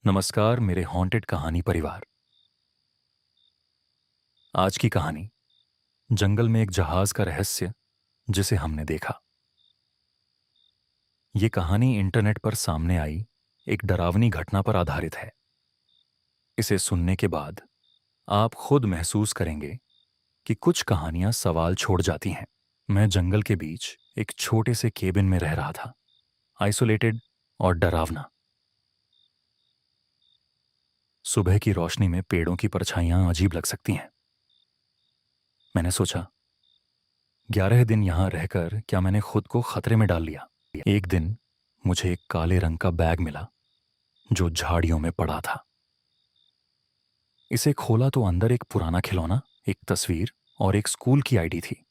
नमस्कार मेरे हॉन्टेड कहानी परिवार। आज की कहानी जंगल में एक जहाज का रहस्य जिसे हमने देखा। ये कहानी इंटरनेट पर सामने आई एक डरावनी घटना पर आधारित है। इसे सुनने के बाद आप खुद महसूस करेंगे कि कुछ कहानियां सवाल छोड़ जाती हैं। मैं जंगल के बीच एक छोटे से केबिन में रह रहा था, आइसोलेटेड और डरावना। सुबह की रोशनी में पेड़ों की परछाइयां अजीब लग सकती हैं। मैंने सोचा, 11 दिन यहां रहकर क्या मैंने खुद को खतरे में डाल लिया। एक दिन मुझे एक काले रंग का बैग मिला जो झाड़ियों में पड़ा था। इसे खोला तो अंदर एक पुराना खिलौना, एक तस्वीर और एक स्कूल की आईडी थी।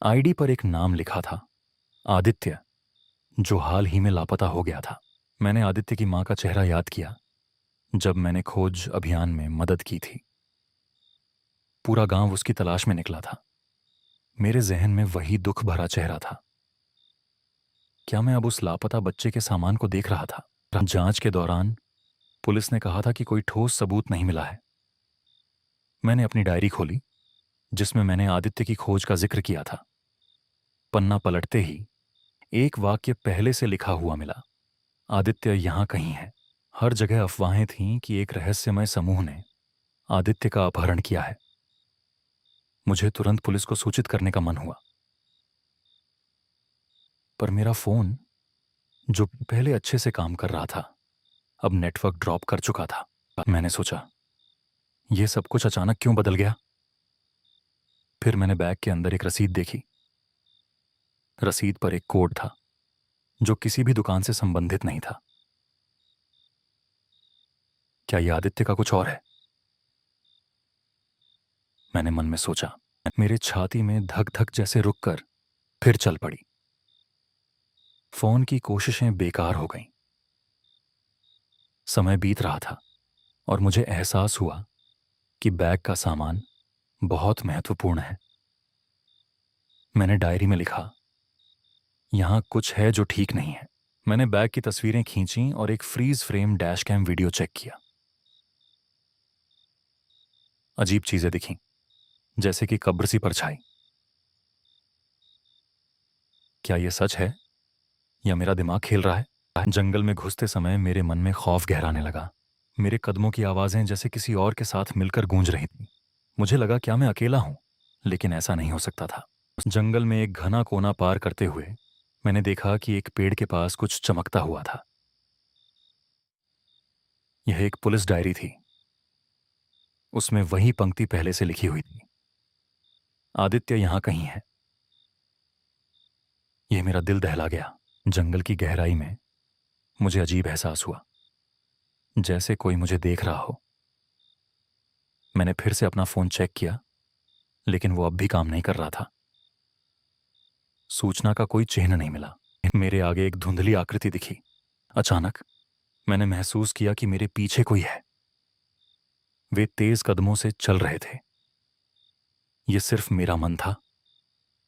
आईडी पर एक नाम लिखा था, आदित्य, जो हाल ही में लापता हो गया था। मैंने आदित्य की मां का चेहरा याद किया जब मैंने खोज अभियान में मदद की थी। पूरा गांव उसकी तलाश में निकला था। मेरे जहन में वही दुख भरा चेहरा था। क्या मैं अब उस लापता बच्चे के सामान को देख रहा था? जांच के दौरान पुलिस ने कहा था कि कोई ठोस सबूत नहीं मिला है। मैंने अपनी डायरी खोली जिसमें मैंने आदित्य की खोज का जिक्र किया था। पन्ना पलटते ही एक वाक्य पहले से लिखा हुआ मिला, आदित्य यहां कहीं है। हर जगह अफवाहें थीं कि एक रहस्यमय समूह ने आदित्य का अपहरण किया है। मुझे तुरंत पुलिस को सूचित करने का मन हुआ, पर मेरा फोन, जो पहले अच्छे से काम कर रहा था, अब नेटवर्क ड्रॉप कर चुका था। मैंने सोचा, यह सब कुछ अचानक क्यों बदल गया? फिर मैंने बैग के अंदर एक रसीद देखी। रसीद पर एक कोड था जो किसी भी दुकान से संबंधित नहीं था। क्या यह आदित्य का कुछ और है? मैंने मन में सोचा। मेरे छाती में धक धक जैसे रुककर फिर चल पड़ी। फोन की कोशिशें बेकार हो गईं। समय बीत रहा था और मुझे एहसास हुआ कि बैग का सामान बहुत महत्वपूर्ण है। मैंने डायरी में लिखा, यहां कुछ है जो ठीक नहीं है। मैंने बैग की तस्वीरें खींची और एक freeze frame dash cam video check किया। अजीब चीजें दिखीं, जैसे कि कब्र सी परछाई। क्या यह सच है या मेरा दिमाग खेल रहा है? जंगल में घुसते समय मेरे मन में खौफ गहराने लगा। मेरे कदमों की आवाजें जैसे किसी और के साथ मिलकर गूंज रही थीं। मुझे लगा, क्या मैं अकेला हूं? लेकिन ऐसा नहीं हो सकता था। जंगल में एक घना कोना पार करते हुए मैंने देखा कि एक पेड़ के पास कुछ चमकता हुआ था। यह एक पुलिस डायरी थी। उसमें वही पंक्ति पहले से लिखी हुई थी, आदित्य यहां कहीं है। यह मेरा दिल दहला गया। जंगल की गहराई में मुझे अजीब एहसास हुआ, जैसे कोई मुझे देख रहा हो। मैंने फिर से अपना फोन चेक किया, लेकिन वो अब भी काम नहीं कर रहा था। सूचना का कोई चिन्ह नहीं मिला। मेरे आगे एक धुंधली आकृति दिखी। अचानक मैंने महसूस किया कि मेरे पीछे कोई है। वे तेज कदमों से चल रहे थे। यह सिर्फ मेरा मन था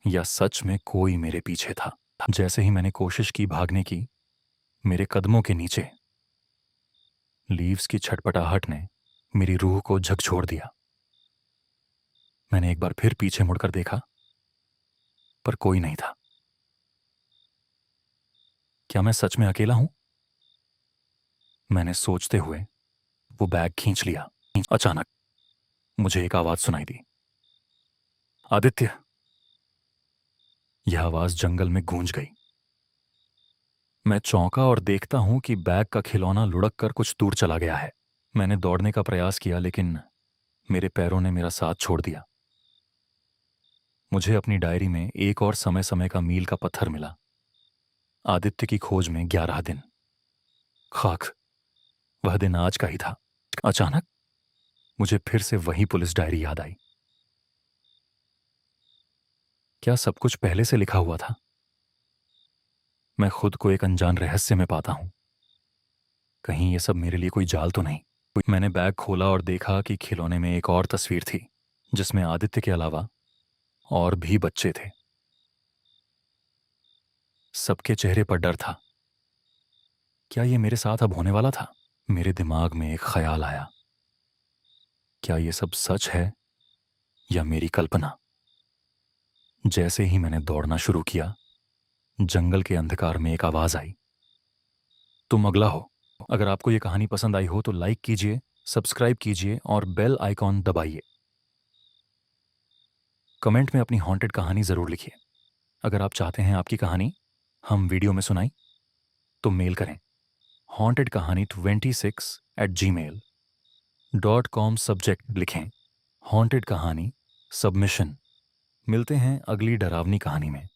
या सच में कोई मेरे पीछे था? जैसे ही मैंने कोशिश की भागने की, मेरे कदमों के नीचे लीव्स की छटपटाहट ने मेरी रूह को झकझोर दिया। मैंने एक बार फिर पीछे मुड़कर देखा, पर कोई नहीं था। क्या मैं सच में अकेला हूं? मैंने सोचते हुए वो बैग खींच लिया। अचानक मुझे एक आवाज सुनाई दी, आदित्य। यह आवाज जंगल में गूंज गई। मैं चौंका और देखता हूं कि बैग का खिलौना लुढ़क कर कुछ दूर चला गया है। मैंने दौड़ने का प्रयास किया, लेकिन मेरे पैरों ने मेरा साथ छोड़ दिया। मुझे अपनी डायरी में एक और समय समय का मील का पत्थर मिला, आदित्य की खोज में 11 दिन। खाक, वह दिन आज का ही था। अचानक मुझे फिर से वही पुलिस डायरी याद आई। क्या सब कुछ पहले से लिखा हुआ था? मैं खुद को एक अनजान रहस्य में पाता हूं। कहीं यह सब मेरे लिए कोई जाल तो नहीं? मैंने बैग खोला और देखा कि खिलौने में एक और तस्वीर थी, जिसमें आदित्य के अलावा और भी बच्चे थे। सबके चेहरे पर डर था। क्या ये मेरे साथ अब होने वाला था? मेरे दिमाग में एक ख्याल आया, क्या ये सब सच है या मेरी कल्पना? जैसे ही मैंने दौड़ना शुरू किया, जंगल के अंधकार में एक आवाज आई, तुम अगला हो। अगर आपको ये कहानी पसंद आई हो तो लाइक कीजिए, सब्सक्राइब कीजिए और बेल आइकॉन दबाइए। कमेंट में अपनी हॉन्टेड कहानी जरूर लिखिए। अगर आप चाहते हैं आपकी कहानी हम वीडियो में सुनाई तो मेल करें हॉन्टेड कहानी 26@gmail.com। सब्जेक्ट लिखें हॉन्टेड कहानी सबमिशन। मिलते हैं अगली डरावनी कहानी में।